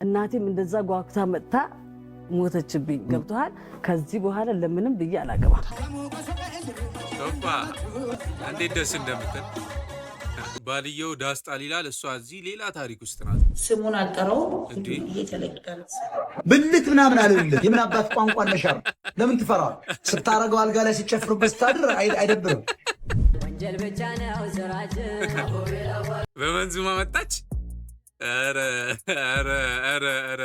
እናቴም እንደዛ ጓጉታ መጥታ ሞተችብኝ። ገብቶሃል? ከዚህ በኋላ ለምንም ብዬ አላገባም። ቶፋ እንዴት ደስ እንደምትል ባልየው ዳስጣል ይላል፣ እሷ እዚህ ሌላ ታሪክ ውስጥ ናት። ስሙን አልጠራው ይሄ ተለቅቃል ብልት ምናምን አለልህ። የምን አባት ቋንቋ ነሻር ለምን ትፈራዋል? ስታረገው አልጋ ላይ ሲጨፍሩበት ስታድር አይደብርም? ወንጀል ብቻ ነው ስራችን። በመንዙማ መጣች። ኧረ ኧረ ኧረ ኧረ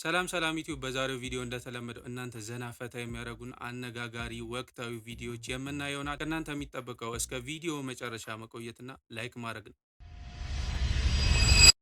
ሰላም ዩቲዩብ። በዛሬው ቪዲዮ እንደተለመደው እናንተ ዘና ፈታ የሚያደርጉን አነጋጋሪ ወቅታዊ ቪዲዮዎች የምናየውና ከእናንተ የሚጠበቀው እስከ ቪዲዮ መጨረሻ መቆየትና ላይክ ማድረግ ነው።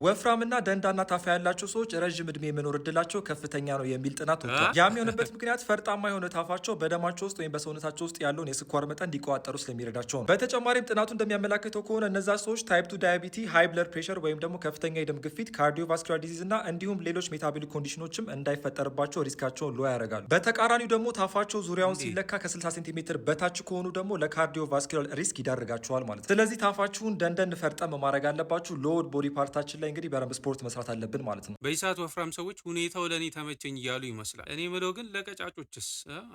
ወፍራምና ደንዳና ታፋ ያላቸው ሰዎች ረጅም እድሜ የመኖር እድላቸው ከፍተኛ ነው የሚል ጥናት ወጥቷል። ያም የሆነበት ምክንያት ፈርጣማ የሆነ ታፋቸው በደማቸው ውስጥ ወይም በሰውነታቸው ውስጥ ያለውን የስኳር መጠን እንዲቆጣጠሩ ስለሚረዳቸው ነው። በተጨማሪም ጥናቱ እንደሚያመላክተው ከሆነ እነዛ ሰዎች ታይፕ 2 ዳያቢቲ፣ ሃይ ብለድ ፕሬሸር ወይም ደግሞ ከፍተኛ የደም ግፊት፣ ካርዲዮቫስኩላር ዲዚዝ እና እንዲሁም ሌሎች ሜታቦሊክ ኮንዲሽኖችም እንዳይፈጠርባቸው ሪስካቸውን ሎ ያደርጋሉ። በተቃራኒው ደግሞ ታፋቸው ዙሪያውን ሲለካ ከ60 ሴንቲሜትር በታች ከሆኑ ደግሞ ለካርዲዮቫስኩላር ሪስክ ይዳርጋቸዋል ማለት ነው። ስለዚህ ታፋችሁን ደንደን ፈርጠም ማድረግ አለባችሁ። ሎድ ቦዲ ፓርታችን ላይ እንግዲህ በደንብ ስፖርት መስራት አለብን ማለት ነው። በዚህ ሰዓት ወፍራም ሰዎች ሁኔታው ለእኔ ተመቸኝ እያሉ ይመስላል። እኔ ምለው ግን ለቀጫጮችስ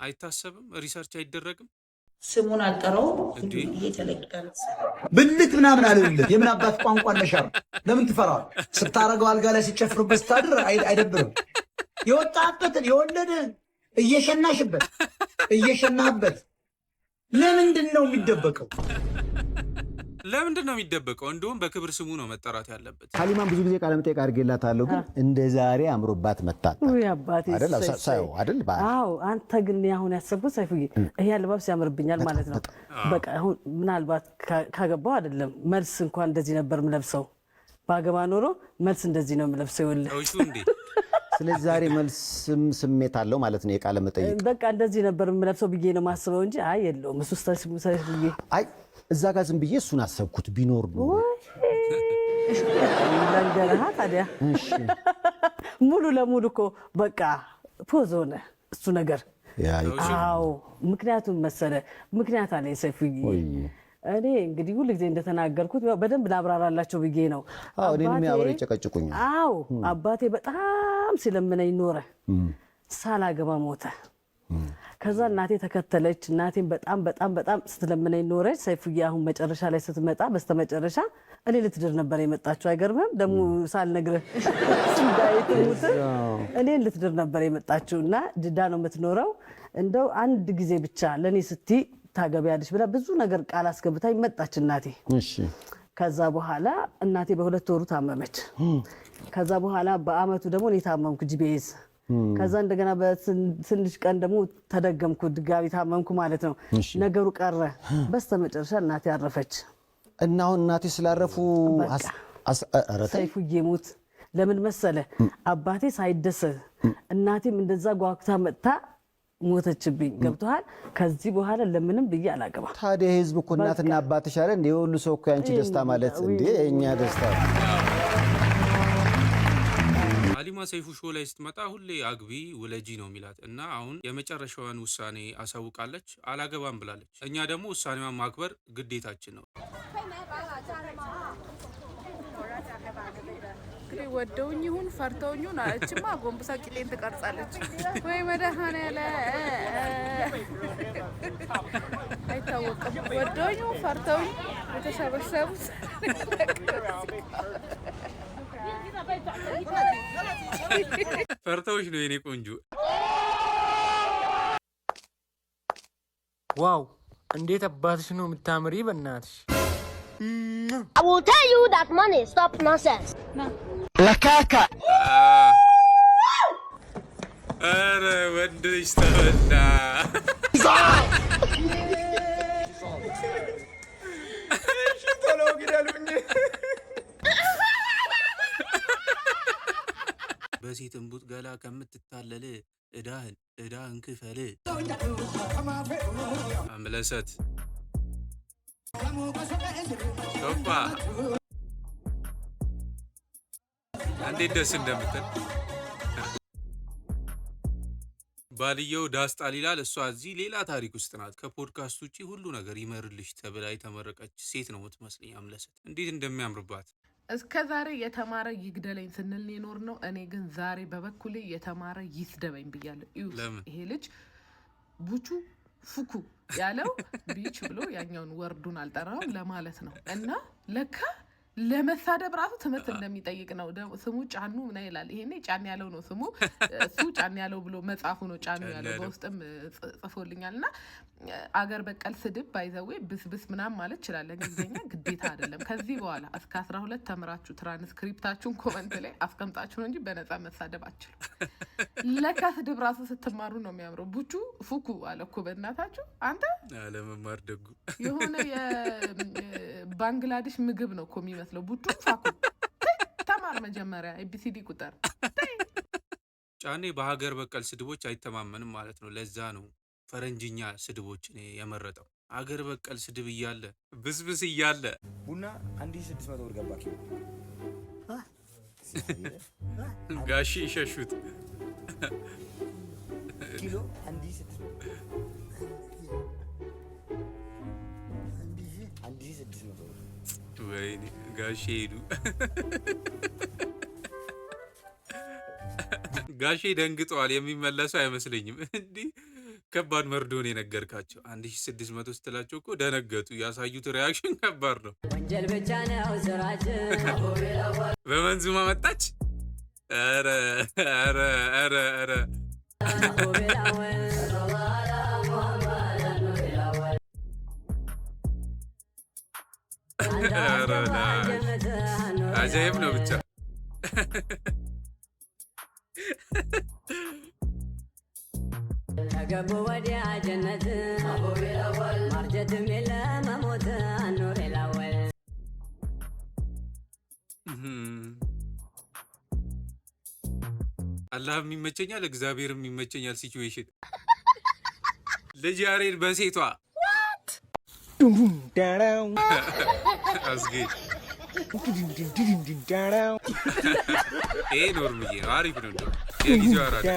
አይታሰብም? ሪሰርች አይደረግም? ስሙን አልጠራው ይሄ ተለቅቃል ብልት ምናምን አለልህ። የምን አባት ቋንቋ ነሻር ለምን ትፈራዋል? ስታረገው አልጋ ላይ ሲጨፍሩበት ስታድር አይደብርም? የወጣበትን የወለድህን እየሸናህበት ለምንድን ነው የሚደበቀው? ለምንድን ነው የሚደበቀው? እንደውም በክብር ስሙ ነው መጠራት ያለበት። ሀሊማን ብዙ ጊዜ ቃለ መጠይቅ አድርጌላታለሁ፣ ግን እንደ ዛሬ አምሮባት መጣጣ አይደል? አዎ። አንተ ግን አሁን ያሰብኩት ሰይፉዬ ይሄ አለባበስ ያምርብኛል ማለት ነው። በቃ አሁን ምናልባት ካገባው አይደለም መልስ እንኳን እንደዚህ ነበር የምለብሰው። ባገባ ኖሮ መልስ እንደዚህ ነው የምለብሰው። ይኸውልህ እንዴ! ስለዚህ ዛሬ መልስም ስሜት አለው ማለት ነው የቃለ መጠይቅ። በቃ እንደዚህ ነበር የምለብሰው ብዬ ነው የማስበው እንጂ አይ የለውም እሱ ሰይፉዬ። አይ እዛ ጋር ዝም ብዬ እሱን አሰብኩት ቢኖር ነው ለንገረሃ ታዲያ። ሙሉ ለሙሉ እኮ በቃ ፖዝ ሆነ እሱ ነገር። አዎ ምክንያቱም ምክንያት አለኝ ሰይፉዬ። እኔ እንግዲህ ሁሉ ጊዜ እንደተናገርኩት በደንብ ላብራራላቸው ብዬ ነው። እኔንም ያወሬ ጨቀጭቁኛል። አዎ አባቴ በጣም ሲለምነኝ ኖረ። ሳላገባ ሞተ። ከዛ እናቴ ተከተለች። እናቴን በጣም ስትለምነኝ ኖረች። ሰይፉዬ አሁን መጨረሻ ላይ ስትመጣ በስተመጨረሻ እኔ ልትድር ነበር የመጣችው። አይገርምም? ደግሞ ሳልነግርህ እኔ ልትድር ነበር የመጣችው እና ጅዳ ነው የምትኖረው። እንደው አንድ ጊዜ ብቻ ለእኔ ስትይ ታገቢያለሽ ብላ ብዙ ነገር ቃል አስገብታኝ መጣች እናቴ። ከዛ በኋላ እናቴ በ2 ወሩ ታመመች። ከዛ በኋላ በአመቱ ደግሞ እኔ ታመምኩ ጂቢኤስ። ከዛ እንደገና በትንሽ ቀን ደግሞ ተደገምኩ፣ ድጋሚ ታመምኩ ማለት ነው። ነገሩ ቀረ። በስተመጨረሻ እናቴ አረፈች እና አሁን እናቴ ስላረፉ ሰይፉዬ ሞት ለምን መሰለ? አባቴ ሳይደሰት እናቴም እንደዛ ጓጉታ መጥታ ሞተችብኝ። ገብቶሃል? ከዚህ በኋላ ለምንም ብዬ አላገባም። ታዲያ ህዝብ እኮ እናትና አባትሽ አይደል እንዴ? ሁሉ ሰው እኮ ያንቺ ደስታ ማለት እንዴ የኛ ደስታ። ሀሊማ ሰይፉ ሾው ላይ ስትመጣ ሁሌ አግቢ ውለጂ ነው የሚላት እና አሁን የመጨረሻዋን ውሳኔ አሳውቃለች። አላገባም ብላለች። እኛ ደግሞ ውሳኔዋን ማክበር ግዴታችን ነው። ወደውኝ ይሁን ፈርተውኝ ይሁን አለችማ። ጎንብሳ ቂጤን ትቀርጻለች ወይ መድኃኒዓለም አይታወቅም። ወደውኝ ይሁን ፈርተውኝ የተሰበሰቡት ፈርተውሽ ነው የኔ ቆንጆ። ዋው እንዴት አባትሽ ነው የምታምሪ በእናትሽ። I will tell you that money stop nonsense. ለካካ ኧረ ወንድ ልጅ ተበላ። በሴት እንቡጥ ገላ ከምትታለል እዳህን ክፈል። አምለሰት ቶፋ እንዴት ደስ እንደምትል ባልየው ዳስጣል ይላል፣ እሷ እዚህ ሌላ ታሪክ ውስጥ ናት። ከፖድካስት ውጪ ሁሉ ነገር ይመርልሽ ተብላ የተመረቀች ሴት ነው የምትመስለኝ። አምለሰት እንዴት እንደሚያምርባት እስከ ዛሬ የተማረ ይግደለኝ ስንል የኖር ነው። እኔ ግን ዛሬ በበኩሌ የተማረ ይስደበኝ ብያለሁ። ይሄ ልጅ ቡቹ ፉኩ ያለው ቢች ብሎ ያኛውን ወርዱን አልጠራውም ለማለት ነው። እና ለካ ለመሳደብ ራሱ ትምህርት እንደሚጠይቅ ነው። ስሙ ጫኑ ምን ይላል? ይሄኔ ጫን ያለው ነው ስሙ። እሱ ጫን ያለው ብሎ መጻፉ ነው ጫኑ ያለው። በውስጥም ጽፎልኛል። እና አገር በቀል ስድብ ባይዘዌ ብስብስ ምናምን ማለት ይችላል። እንግሊዝኛ ግዴታ አይደለም። ከዚህ በኋላ እስከ 12 ተምራችሁ ትራንስክሪፕታችሁን ኮመንት ላይ አስቀምጣችሁ ነው እንጂ በነፃ መሳደብ አትችሉ። ለካ ስድብ ራሱ ስትማሩ ነው የሚያምረው። ቡቹ ፉኩ አለ እኮ በእናታችሁ። አንተ አለመማር ደጉ የሆነ የባንግላዴሽ ምግብ ነው እኮ የሚመስለው። ቡቹ ፋኩ ተማር መጀመሪያ ኤቢሲዲ ቁጥር። ጫኔ በሀገር በቀል ስድቦች አይተማመንም ማለት ነው። ለዛ ነው ፈረንጅኛ ስድቦችን የመረጠው። ሀገር በቀል ስድብ እያለ ብስብስ እያለ ቡና 1600 ብር ገባ ኪሎ። ጋሺ ይሸሹት ኪሎ 1600 ብር። ወይኔ ጋሼ ሄዱ። ጋሼ ደንግጠዋል። የሚመለሱ አይመስለኝም። እንዲህ ከባድ መርዶን የነገርካቸው 1600 ስትላቸው እኮ ደነገጡ። ያሳዩት ሪያክሽን ከባድ ነው። ወንጀል ብቻ ነው ስራችን። በመንዙማ መጣች። ኧረ ኧረ ኧረ ኧረ አጃይብ ነው ብቻ። ከገቡ ወዲያ ጀነት ማርጀትም የለ መሞት አኖር የላወል። አላህም ይመቸኛል እግዚአብሔርም ይመቸኛል ሲቹዌሽን። ልጅ ያሬድ በሴቷ አስጌድ ይሄ ኖርምዬ አሪፍ ነው። የጊዜው አራዳ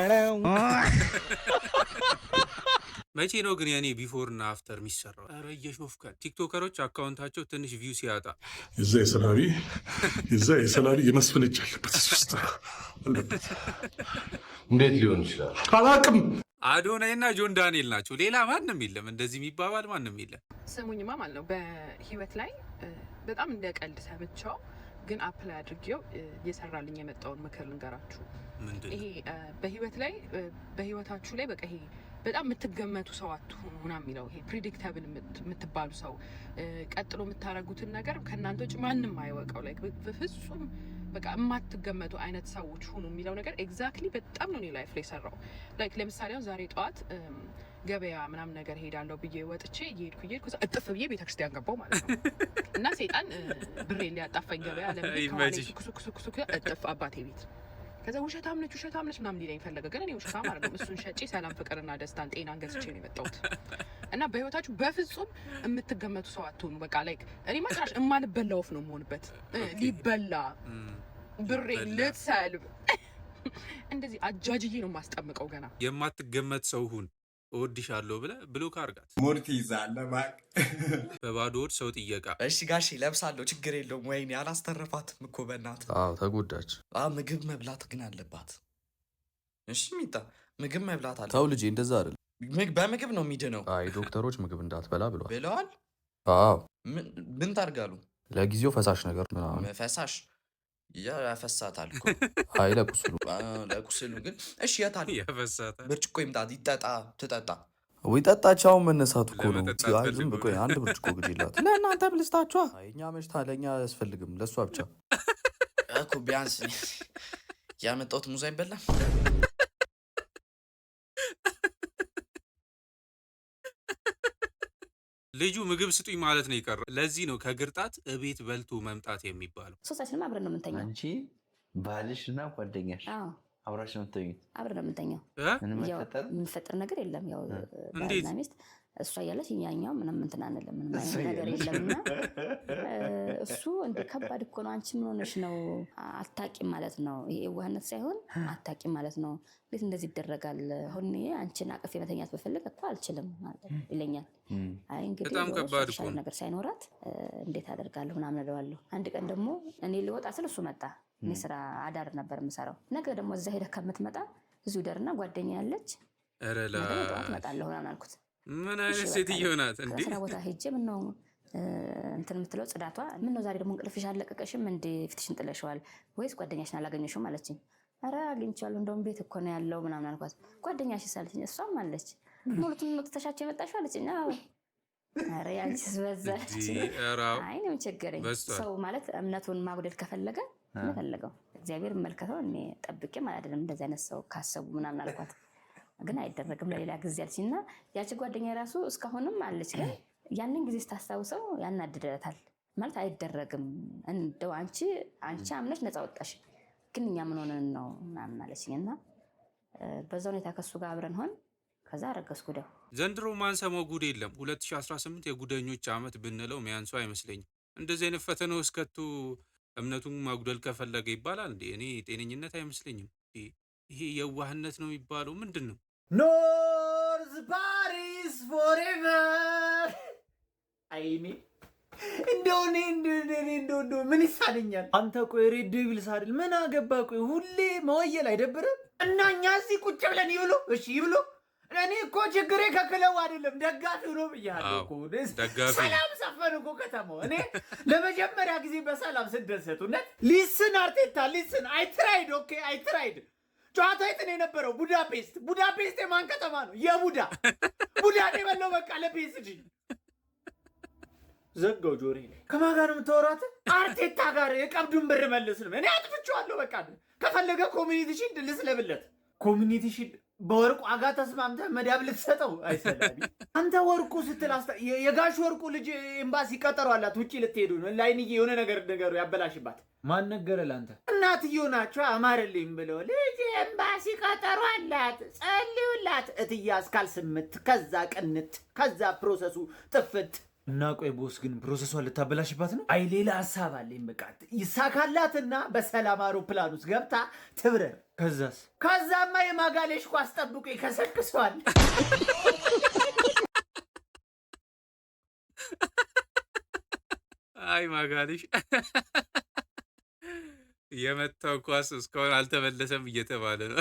መቼ ነው ግን የኔ ቢፎር እና አፍተር የሚሰራው? ኧረ እየሾፍከን። ቲክቶከሮች አካውንታቸው ትንሽ ቪው ሲያጣ የዛ የሰላቢ የመስፍን እጅ አለበት ውስጥ አለበት። እንዴት ሊሆን ይችላል አላውቅም። አዶናይና ጆን ዳንኤል ናቸው። ሌላ ማንም የለም። እንደዚህ የሚባባል ማንም የለም። ስሙኝማ ማለት ነው በህይወት ላይ በጣም እንደ ቀልድ ሰምቼው ግን አፕላይ አድርጌው እየሰራልኝ የመጣውን ምክር ልንገራችሁ። ይሄ በህይወት ላይ በህይወታችሁ ላይ በቃ ይሄ በጣም የምትገመቱ ሰው አትሁኑ ምናምን የሚለው ይሄ ፕሪዲክተብል የምትባሉ ሰው ቀጥሎ የምታደርጉትን ነገር ከእናንተ ውጭ ማንም አይወቀው ላይ በፍጹም በቃ የማትገመቱ አይነት ሰዎች ሁኑ የሚለው ነገር ኤግዛክትሊ በጣም ነው እኔ ላይፍ ላይ ሰራው። ላይክ ለምሳሌ ዛሬ ጠዋት ገበያ ምናምን ነገር ሄዳለሁ ብዬ ወጥቼ እየሄድኩ እጥፍ ብዬ ቤተክርስቲያን ገባው ማለት ነው። እና ሰይጣን ብሬ ሊያጣፋኝ ገበያ ለምን እጥፍ አባቴ ቤት። ከዛ ውሸታም ነች ምናምን ሊለኝ ፈለገ። ግን እኔ ውሸታም አይደለም። እሱን ሸጬ ሰላም ፍቅርና ደስታን ጤናን ገዝቼ ነው የመጣሁት። እና በህይወታችሁ በፍጹም የምትገመቱ ሰው አትሆኑ። በቃ ላይክ እኔ ማጥራሽ እማልበላ ወፍ ነው የምሆንበት። ሊበላ ብሬ ልትሰልብ እንደዚህ አጃጅዬ ነው የማስጠምቀው። ገና የማትገመት ሰው ሁን እወድሻለሁ ብለህ ብሎክ አድርጋት። ሞርት ይዛለህ በባዶ ወድ ሰው ጥየቃ። እሺ ጋሼ ለብሳለሁ ችግር የለውም። ወይኔ አላስተረፋትም እኮ በእናትህ። አዎ ተጎዳች። ምግብ መብላት ግን አለባት። እሺ ሚጣ ምግብ መብላት አለ። ተው ልጄ እንደዛ አይደል። በምግብ ነው የሚድነው። አይ ዶክተሮች ምግብ እንዳትበላ ብለዋል። አዎ ምን ታርጋሉ? ለጊዜው ፈሳሽ ነገር ምናምን ፈሳሽ ያፈሳታል እኮ። አይ ለቁስሉ ግን እሺ ያታል ያፈሳታል። ብርጭቆ ይምጣት ይጠጣ ትጠጣ። ወይ ጠጣቻው መነሳቱ እኮ ነው። ዝም ብቆ አንድ ብርጭቆ ግዴላት ለእናንተ ብልስታችኋ። እኛ መሽታ ለእኛ አያስፈልግም ለእሷ ብቻ እኮ። ቢያንስ ያመጣሁት ሙዝ አይበላም። ልጁ ምግብ ስጡኝ ማለት ነው የቀረው። ለዚህ ነው ከግርጣት እቤት በልቶ መምጣት የሚባለው። ሶስታችንም አብረን ነው የምንተኛው። አንቺ ባልሽ እና ጓደኛሽ አብራችሁ ነው የምትተኙት? አብረን ነው የምንተኛው። የሚፈጠር ነገር የለም። ያው ባልና ሚስት እሷ እያለች እኛኛው ምንም እንትን አንልም፣ ምንም አይነት ነገር የለምና እሱ እንደ ከባድ እኮ ነው። አንቺ ምን ሆነሽ ነው? አታቂም ማለት ነው። ይሄ ዋህነት ሳይሆን አታቂም ማለት ነው። እንዴት እንደዚህ ይደረጋል? አሁን አንቺን አቅፌ መተኛት ብፈልግ እኮ አልችልም ማለት ይለኛል። አይ እንግዲህ በጣም ከባድ እኮ ነገር ሳይኖራት እንዴት አደርጋለሁ ምናምን እለዋለሁ። አንድ ቀን ደግሞ እኔ ልወጣ ስል እሱ መጣ። እኔ ስራ አዳር ነበር የምሰራው። ነገ ደግሞ እዛ ሄደህ ከምትመጣ እዚሁ ደርና ጓደኛ ያለች ጠዋት እመጣለሁ ምናምን አልኩት። ምን አይነት ሴትዮ ናት እንዴ? ከስራ ቦታ ሄጄ ምነው እንትን የምትለው ጽዳቷ፣ ምነው ዛሬ ደግሞ እንቅልፍሽ አለቀቀሽም እንዴ? ፊትሽን ጥለሽዋል ወይስ ጓደኛሽን አላገኘሽም አለችኝ። ኧረ አግኝቻለሁ እንደውም ቤት እኮ ነው ያለው ምናምን አልኳት። ጓደኛሽስ አለችኝ። እሷም አለች። ሙሉቱን ነው ተሻቸው የመጣሽው አለችኝ። ኧረ ያንቺስ በዛች። አይ ነው ቸገረኝ። ሰው ማለት እምነቱን ማጉደል ከፈለገ ፈለገው እግዚአብሔር መልከተው እኔ ጠብቄ ማለት አይደለም እንደዚህ አይነት ሰው ካሰቡ ምናምን አልኳት። ግን አይደረግም ለሌላ ጊዜ አልሽኝና ያቺ ጓደኛ ራሱ እስካሁንም አለች። ግን ያንን ጊዜ ስታስታውሰው ያናድደታል ማለት አይደረግም። እንደው አንቺ አምነሽ ነፃ ወጣሽ፣ ግን እኛ ምን ሆነን ነው ምናምን አለችኝና በዛ ሁኔታ ከሱ ጋር አብረን ሆን ከዛ አረገዝኩ። ደው ዘንድሮ ማንሰማው ጉድ የለም። 2018 የጉደኞች ዓመት ብንለው ሚያንሱ አይመስለኝም። እንደዚህ አይነት ፈተና ውስጥ ከቶ እምነቱን ማጉደል ከፈለገ ይባላል እንዴ? እኔ ጤነኝነት አይመስለኝም። ይሄ የዋህነት ነው የሚባለው ምንድን ነው? ኖርዝ ፓሪስ ፎሬቨር። አይኔ እንደው ምን ይሳለኛል? አንተ ቆይ ሬድ ዴቪልስ አይደል? ምን አገባ? ቆይ ሁሌ መወየል አይደብርም? እና እኛ እዚህ ቁጭ ብለን ይብሉ፣ እሺ ይብሉ። እኔ እኮ ችግሬ ከክለቡ አይደለም ደጋፊው ነው ብያለሁ እኮ። ሰላም ሰፈን እኮ ከተማው። እኔ ለመጀመሪያ ጊዜ በሰላም ስደሰት እውነት ሊስን አርቴታ ሊስን አይ ትራይድ ኦኬ አይ ትራይድ። ጨዋታው የት ነው የነበረው? ቡዳፔስት የማን ከተማ ነው? የቡዳ ነው የበላው በቃ ለፒኤስጂ። ዘጋው ጆሬ። ከማን ጋር ነው የምታወራት? አርቴታ ጋር። የቀብዱን ብር መልስ ነው። እኔ አጥፍቼዋለሁ በቃ። ከፈለገ ኮሚኒቲ ሺልድ ልስለብለት። ኮሚኒቲ ሺልድ በወርቁ ዋጋ ተስማምተህ መዳብ ልትሰጠው አይሰላም። አንተ ወርቁ ስትል የጋሽ ወርቁ ልጅ ኤምባሲ ቀጠሮ አላት፣ ውጪ ልትሄዱ ነው። ላይንዬ የሆነ ነገሩ ያበላሽባት። ማን ነገረ ላንተ? እናትየው ናቸው አማረልኝ ብለው ልጅ ኤምባሲ ቀጠሮ አላት፣ ጸልዩላት። እትያ እስካል 8 ከዛ ቅንት ከዛ ፕሮሰሱ ጥፍት እና ቆይ ቦስ ግን ፕሮሰሷን ልታበላሽባት ነው? አይ ሌላ ሀሳብ አለኝ። በቃ ይሳካላትና በሰላም አውሮፕላን ውስጥ ገብታ ትብረር። ከዛማ የማጋሌሽ ኳስ ጠብቆ ይከሰክሰዋል። አይ ማጋሌሽ የመታው ኳስ እስካሁን አልተመለሰም እየተባለ ነው።